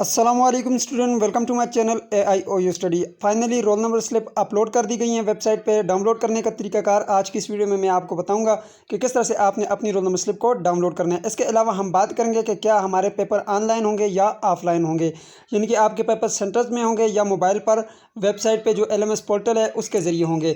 अस्सलामुअलैकुम student, welcome to my channel AIOU study. Finally roll number slip upload कर दी गई है वेबसाइट पे। डाउनलोड करने का तरीकाकार आज की इस वीडियो में मैं आपको बताऊंगा कि किस तरह से आपने अपनी रोल नंबर स्लिप को डाउनलोड करना है। इसके अलावा हम बात करेंगे कि क्या हमारे पेपर ऑनलाइन होंगे या ऑफलाइन होंगे, यानी कि आपके पेपर सेंटर्स में होंगे या मोबाइल पर वेबसाइट पर जो LMS पोर्टल है उसके ज़रिए होंगे।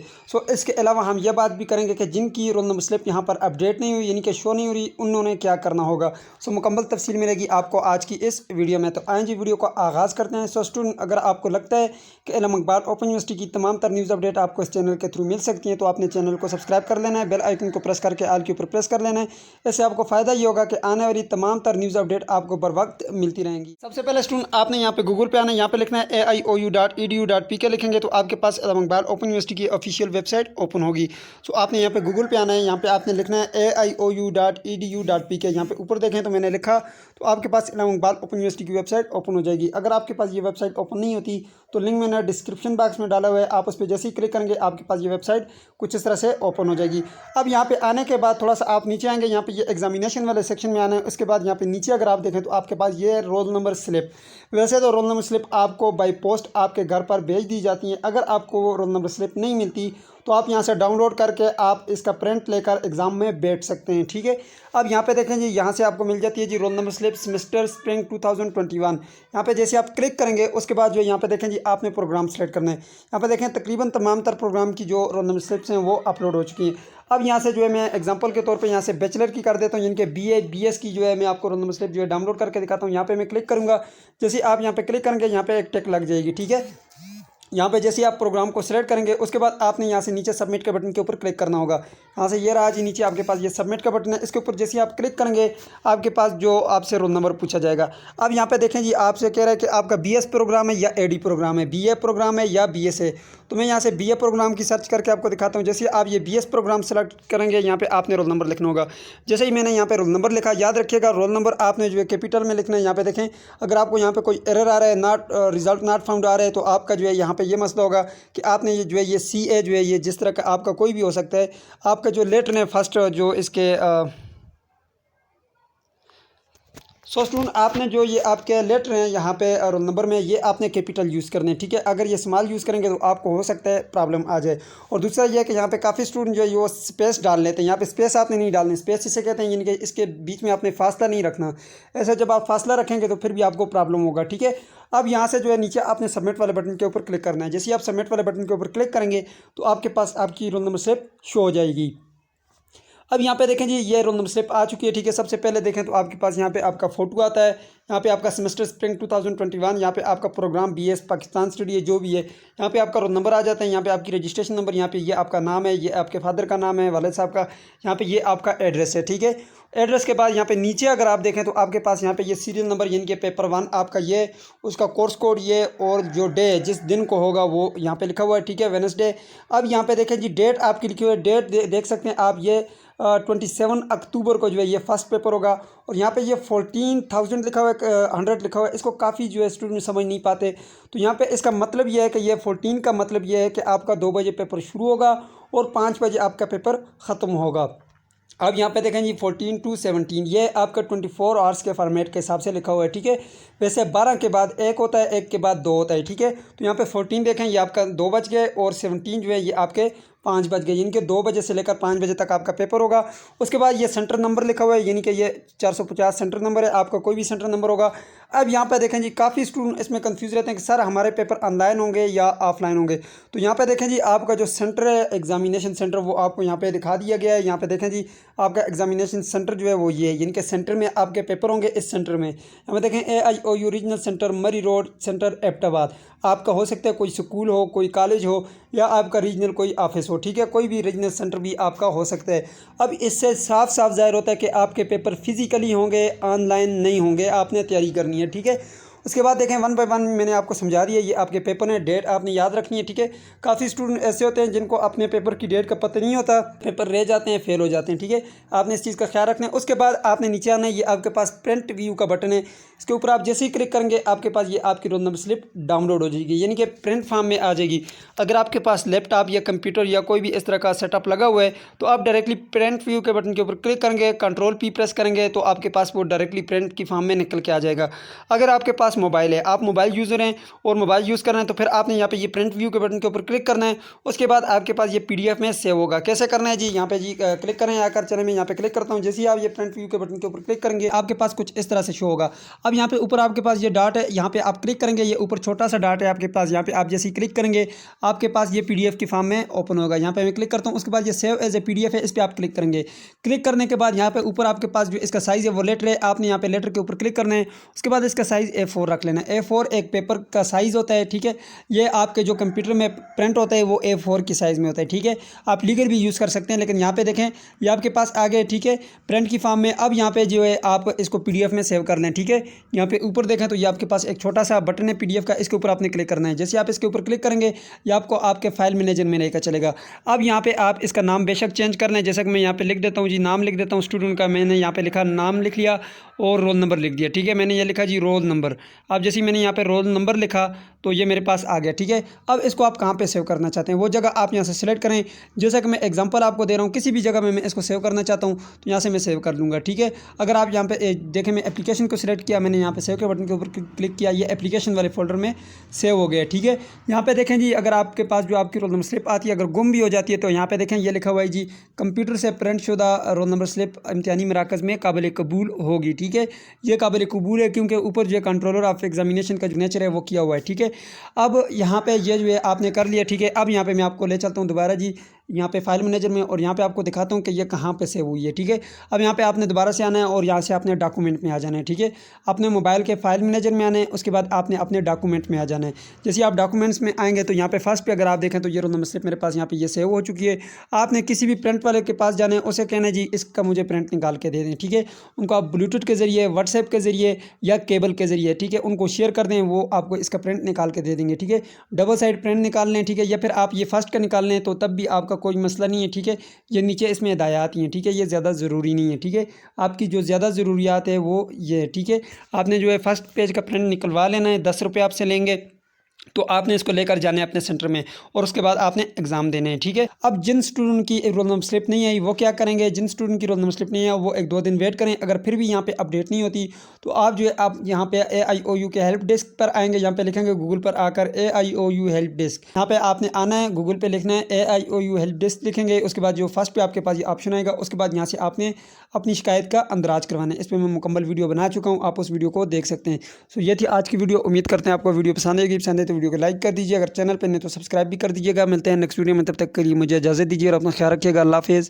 इसके अलावा हम यह बात भी करेंगे कि जिनकी रोल नंबर स्लिप यहाँ पर अपडेट नहीं हुई, यानी कि शो नहीं हो रही, उन्होंने क्या करना होगा। मुकम्मल तफसील मिलेगी आपको आज की इस वीडियो में। तो आइए वीडियो का आगाज़ करते हैं। स्टूडेंट, अगर आपको लगता है कि इल्म इकबाल ओपन यूनिवर्सिटी की तमाम तर न्यूज़ अपडेट आपको इस चैनल के थ्रू मिल सकती हैं, तो आपने चैनल को सब्सक्राइब कर लेना है, बेल आइकन को प्रेस करके आल के ऊपर प्रेस कर लेना है। इससे आपको फ़ायदा ये होगा कि आने वाली तमाम तर न्यूज़ अपडेट आपको बर वक्त मिलती रहेंगी। सबसे पहले स्टूडेंट, आपने यहाँ पे गूगल पे आना है, यहाँ पे लिखना है AIOU.edu.pk लिखेंगे तो आपके पास इल्म इकबाल ओपन यूनिवर्सिटी की ऑफिशियल वेबसाइट ओपन होगी। आपने यहाँ पे गूगल पे आना है, यहाँ पे आपने लिखना है AIOU.edu.pk। यहाँ पे ऊपर देखें तो मैंने लिखा, तो आपके पास इल्म इकबाल ओपन यूनिवर्सिटी की वेबसाइट ओपन हो जाएगी। अगर आपके पास ये वेबसाइट ओपन नहीं होती तो लिंक मैंने डिस्क्रिप्शन बॉक्स में डाला हुआ है, आप उस पर जैसे ही क्लिक करेंगे आपके पास ये वेबसाइट कुछ इस तरह से ओपन हो जाएगी। अब यहाँ पे आने के बाद थोड़ा सा आप नीचे आएंगे, यहाँ पे ये एग्जामिनेशन वाले सेक्शन में आना है। उसके बाद यहाँ पे नीचे अगर आप देखें तो आपके पास ये रोल नंबर स्लिप, वैसे तो रोल नंबर स्लिप आपको बाई पोस्ट आपके घर पर भेज दी जाती है। अगर आपको वो रोल नंबर स्लिप नहीं मिलती तो आप यहाँ से डाउनलोड करके आप इसका प्रिंट लेकर एग्ज़ाम में बैठ सकते हैं। ठीक है, अब यहाँ पे देखें जी, यहाँ से आपको मिल जाती है जी roll number slip semester spring 2021। यहाँ पे जैसे आप क्लिक करेंगे उसके बाद जो यहाँ पे देखें जी आपने प्रोग्राम सेलेक्ट करना है। यहाँ पे देखें तकरीबन तमाम तर प्रोग्राम की जो रोल नंबर स्लिप्स हैं वो अपलोड हो चुकी हैं। अब यहाँ से जो है मैं एग्जांपल के तौर पे यहाँ से बैचलर की कर देता हूँ, यानी कि BA BS की जो है मैं आपको रोल नंबर स्लिप जो है डाउनलोड करके दिखाता हूँ। यहाँ पे मैं क्लिक करूँगा, जैसे आप यहाँ पे क्लिक करेंगे यहाँ पे एक टिक लग जाएगी। ठीक है, यहाँ पे जैसे आप प्रोग्राम को सिलेक्ट करेंगे उसके बाद आपने यहाँ से नीचे सबमिट के बटन के ऊपर क्लिक करना होगा। यहाँ से ये रहा जी, नीचे आपके पास ये सबमिट का बटन है, इसके ऊपर जैसे आप क्लिक करेंगे आपके पास जो आपसे रोल नंबर पूछा जाएगा। अब यहाँ पे देखें जी, आपसे कह रहा है कि आपका BS प्रोग्राम है या AD प्रोग्राम है, BA प्रोग्राम है या BS है। तो मैं यहाँ से BA प्रोग्राम की सर्च करके आपको दिखाता हूँ। जैसे आप ये BS प्रोग्राम सेलेक्ट करेंगे यहाँ पे आपने रोल नंबर लिखना होगा। जैसे ही मैंने यहाँ पे रोल नंबर लिखा, याद रखिएगा रोल नंबर आपने जो है कैपिटल में लिखना है। यहाँ पे देखें, अगर आपको यहाँ पे कोई एरर आ रहा है, नॉट रिजल्ट नॉट फाउंड आ रहा है, तो आपका जो है यहाँ पे ये मसला होगा कि आपने ये जो है ये CA जो है ये जिस तरह का आपका कोई भी हो सकता है, आपका जो लेटर है फर्स्ट जो इसके स्टूडेंट, आपने जो ये आपके लेटर हैं यहाँ पे रोल नंबर में ये आपने कैपिटल यूज़ करने हैं। ठीक है, अगर ये स्मॉल यूज़ करेंगे तो आपको हो सकता है प्रॉब्लम आ जाए। और दूसरा ये है कि यहाँ पे काफ़ी स्टूडेंट जो है वो स्पेस डाल लेते हैं। यहाँ पे स्पेस आपने नहीं डालनी, स्पेस इसे कहते हैं, यानी कि इसके बीच में आपने फासला नहीं रखना। ऐसा जब आप फासला रखेंगे तो फिर भी आपको प्रॉब्लम होगा। ठीक है, अब यहाँ से जो है नीचे आपने सबमिट वाले बटन के ऊपर क्लिक करना है। जैसे ही आप सबमिट वाले बटन के ऊपर क्लिक करेंगे तो आपके पास आपकी रोल नंबर स्लिप शो हो जाएगी। अब यहाँ पे देखें जी, ये रोल नंबर स्लिप आ चुकी है। ठीक है, सबसे पहले देखें तो आपके पास यहाँ पे आपका फ़ोटो आता है, यहाँ पे आपका सेमेस्टर स्प्रिंग 2021, यहाँ पे आपका प्रोग्राम BS पाकिस्तान स्टडी है जो भी है, यहाँ पे आपका रोल नंबर आ जाता है, यहाँ पे आपकी रजिस्ट्रेशन नंबर, यहाँ पे ये आपका नाम है, ये आपके फादर का नाम है, वालिद साहब का, यहाँ पे ये आपका एड्रेस है। ठीक है, एड्रेस के बाद यहाँ पे नीचे अगर आप देखें तो आपके पास यहाँ पे ये सीरियल नंबर, यानी कि पेपर 1 आपका ये, उसका कोर्स कोड ये, और जो डे जिस दिन को होगा वो यहाँ पे लिखा हुआ है। ठीक है, वेडनेसडे। अब यहाँ पे देखें जी, डेट आपकी लिखी हुई है, डेट देख सकते हैं आप, ये 27 अक्टूबर को जो है ये फर्स्ट पेपर होगा। और यहाँ पे ये 14,000 लिखा हुआ है, 100 लिखा हुआ है। इसको काफ़ी जो है स्टूडेंट समझ नहीं पाते। तो यहाँ पे इसका मतलब ये है कि ये 14 का मतलब ये है कि आपका 2 बजे पेपर शुरू होगा और 5 बजे आपका पेपर ख़त्म होगा। अब यहाँ पे देखें जी 14 to 17 ये आपका 24 आवर्स के फॉर्मेट के हिसाब से लिखा हुआ है। ठीक है, वैसे 12 के बाद 1 होता है, 1 के बाद 2 होता है। ठीक है, तो यहाँ पे 14 देखें ये आपका 2 बज गए और 17 जो है ये आपके 5 बज गए, यानी कि 2 बजे से लेकर 5 बजे तक आपका पेपर होगा। उसके बाद ये सेंटर नंबर लिखा हुआ है, यानी कि ये 450 सेंटर नंबर है, आपका कोई भी सेंटर नंबर होगा। अब यहाँ पे देखें जी, काफ़ी स्टूडेंट इसमें कंफ्यूज रहते हैं कि सर हमारे पेपर ऑनलाइन होंगे या ऑफलाइन होंगे। तो यहाँ पे देखें जी, आपका जो सेंटर है एग्जामिनेशन सेंटर वो आपको यहाँ पे दिखा दिया गया है। यहाँ पे देखें जी, आपका एग्जामिनेशन सेंटर जो है वो ये है, यानी कि सेंटर में आपके पेपर होंगे इस सेंटर में। यहाँ पे देखें AIOU रीजनल सेंटर मरी रोड सेंटर एबटाबाद। आपका हो सकता है कोई स्कूल हो, कोई कॉलेज हो, या आपका रीजनल कोई ऑफिस हो। ठीक है, कोई भी रीजनल सेंटर भी आपका हो सकता है। अब इससे साफ साफ ज़ाहिर होता है कि आपके पेपर फिज़िकली होंगे, ऑनलाइन नहीं होंगे, आपने तैयारी करनी है। ठीक है, उसके बाद देखें 1 बाय 1 मैंने आपको समझा दिया, ये आपके पेपर हैं, डेट आपने याद रखनी है। ठीक है, काफ़ी स्टूडेंट ऐसे होते हैं जिनको अपने पेपर की डेट का पता नहीं होता, पेपर रह जाते हैं, फेल हो जाते हैं। ठीक है, आपने इस चीज़ का ख्याल रखना है। उसके बाद आपने नीचे आना है, ये आपके पास प्रिंट व्यू का बटन है, इसके ऊपर आप जैसे ही क्लिक करेंगे आपके पास ये आपकी रोल नंबर स्लिप डाउनलोड हो जाएगी, यानी कि प्रिंट फॉर्म में आ जाएगी। अगर आपके पास लैपटॉप या कंप्यूटर या कोई भी इस तरह का सेटअप लगा हुआ है तो आप डायरेक्टली प्रिंट व्यू के बटन के ऊपर क्लिक करेंगे, कंट्रोल पी प्रेस करेंगे तो आपके पास वो डायरेक्टली प्रिंट की फॉर्म में निकल के आ जाएगा। अगर आपके पास मोबाइल है, आप मोबाइल यूज़र हैं और मोबाइल यूज़ कर रहे हैं, तो फिर आपने यहाँ पे ये प्रिंट व्यू के बटन के ऊपर क्लिक करना है। उसके बाद आपके पास ये PDF में सेव होगा। कैसे करना है जी, यहाँ पे जी क्लिक करें, आकर चले मैं यहाँ पे क्लिक करता हूँ। जैसे ही आप ये प्रिंट व्यू के बटन के ऊपर क्लिक करेंगे आपके पास कुछ इस तरह से शो होगा। अब यहाँ पे ऊपर आपके पास ये डॉट है, यहाँ पे आप क्लिक करेंगे, ये ऊपर छोटा सा डॉट है आपके पास, यहाँ पे आप जैसे ही क्लिक करेंगे आपके पास ये PDF की फॉर्म में ओपन होगा। यहाँ पे मैं क्लिक करता हूँ, उसके बाद ये सेव एज ए PDF है, इस पर आप क्लिक करेंगे। क्लिक करने के बाद यहाँ पे ऊपर आपके पास जो इसका साइज़ है वो लेटर है, आपने यहाँ पे लेटर के ऊपर क्लिक करना है। उसके बाद इसका साइज़ A4 रख लेना है। A4 एक पेपर का साइज़ होता है, ठीक है। ये आपके जो कंप्यूटर में प्रिंट होता है वो A4 की साइज़ में होता है, ठीक है। आप लीगल भी यूज़ कर सकते हैं, लेकिन यहाँ पे देखें ये आपके पास आ गए, ठीक है, प्रिंट की फॉर्म में। अब यहाँ पे जो है आप इसको PDF में सेव कर लें, ठीक है। यहाँ पे ऊपर देखें तो ये आपके पास एक छोटा सा बटन है PDF का, इसके ऊपर आपने क्लिक करना है। जैसे आप इसके ऊपर क्लिक करेंगे ये आपको आपके फाइल मैनेजर में लेकर चलेगा। अब यहाँ पे आप इसका नाम बेशक चेंज कर लें, जैसे कि मैं यहाँ पे लिख देता हूँ जी, नाम लिख देता हूँ स्टूडेंट का। मैंने यहाँ पे लिखा, नाम लिख लिया और रोल नंबर लिख दिया, ठीक है। मैंने ये लिखा जी रोल नंबर। अब जैसे मैंने यहाँ पे रोल नंबर लिखा तो ये मेरे पास आ गया, ठीक है। अब इसको आप कहाँ पे सेव करना चाहते हैं वो जगह आप यहाँ से सिलेक्ट करें। जैसा कि मैं एग्जांपल आपको दे रहा हूँ, किसी भी जगह में मैं इसको सेव करना चाहता हूँ तो यहाँ से मैं सेव कर लूँगा, ठीक है। अगर आप यहाँ पे देखें, मैं एप्लीकेशन को सिलेक्ट किया, मैंने यहाँ पे सेव के बटन के ऊपर क्लिक किया, ये एप्लीकेशन वाले फोल्डर में सेव हो गया, ठीक है। यहाँ पे देखें जी, अगर आपके पास जो आपकी रोल नंबर स्लिप आती है अगर गुम भी हो जाती है तो यहाँ पे देखें ये लिखा हुआ है जी, कंप्यूटर से प्रिंट शुदा रोल नंबर स्लिप इम्तिहानी मराकज़ में काबिल कबूल होगी, ठीक है। ये काबिल कबूल है क्योंकि ऊपर जो कंट्रोलर ऑफ एग्जामिनेशन का जो नेचर है वो किया हुआ है, ठीक है। अब यहाँ पे ये जो है आपने कर लिया, ठीक है। अब यहाँ पे मैं आपको ले चलता हूँ दोबारा जी यहाँ पे फाइल मैनेजर में और यहाँ पे आपको दिखाता हूँ कि ये कहाँ पे सेव हुई है, ठीक है। अब यहाँ पे आपने दोबारा से आना है और यहाँ से आपने डॉक्यूमेंट में आ जाना है, ठीक है। अपने मोबाइल के फाइल मैनेजर में आना है, उसके बाद आपने अपने डॉक्यूमेंट में आ जाना है। जैसे आप डॉक्यूमेंट्स में आएंगे तो यहाँ पे फर्स्ट पे अगर आप देखें तो ये रोल नंबर स्लिप मेरे पास यहाँ पे ये सेव हो चुकी है। आपने किसी भी प्रिंट वाले के पास जाना है, उसे कहना है जी इसका मुझे प्रिंट निकाल के दे दें, ठीक है। उनको आप ब्लूटूथ के ज़रिए, व्हाट्सएप के ज़रिए या केबल के ज़रिए, ठीक है, उनको शेयर कर दें, वो आपको इसका प्रिंट निकाल के दे देंगे, ठीक है। डबल साइड प्रिंट निकाल लें, ठीक है, या फिर आप ये फर्स्ट का निकाल लें तो तब भी आपका कोई मसला नहीं है, ठीक है। ये नीचे इसमें हिदायत हैं, ठीक है, ये ज़्यादा ज़रूरी नहीं है, ठीक है। आपकी जो ज़्यादा ज़रूरियात है वो ये, ठीक है। आपने जो है फर्स्ट पेज का प्रिंट निकलवा लेना है, 10 रुपये आपसे लेंगे, तो आपने इसको लेकर जाना है अपने सेंटर में और उसके बाद आपने एग्ज़ाम देने हैं, ठीक है। अब जिन स्टूडेंट की रोल नंबर स्लिप नहीं आई वो क्या करेंगे, जिन स्टूडेंट की रोल नंबर स्लिप नहीं आई वो 1-2 दिन वेट करें। अगर फिर भी यहाँ पे अपडेट नहीं होती तो आप जो है आप यहाँ पे AIOU के हेल्प डेस्क पर आएंगे, यहाँ पे लिखेंगे गूगल पर आकर AIOU हेल्प डेस्क, यहाँ पे आपने आना है, गूगल पे लिखना है AIOU हेल्प डेस्क लिखेंगे। उसके बाद जो फर्स्ट पे आपके पास ये ऑप्शन आएगा, उसके बाद यहाँ से आपने अपनी शिकायत का अंदराज करवाना है। इस पर मैं मुकम्मल वीडियो बना चुका हूँ, आप उस वीडियो को देख सकते हैं। सो ये थी आज की वीडियो। उम्मीद करते हैं आपको वीडियो पसंद आएगी। पसंद है तो वीडियो को लाइक कर दीजिए, अगर चैनल पर नहीं तो सब्सक्राइब भी कर दीजिएगा। मिलते हैं नेक्स्ट वीडियो में, तब तक के लिए मुझे इजाज़त दीजिए और अपना ख्याल रखिएगा। अल्लाह हाफ़िज़।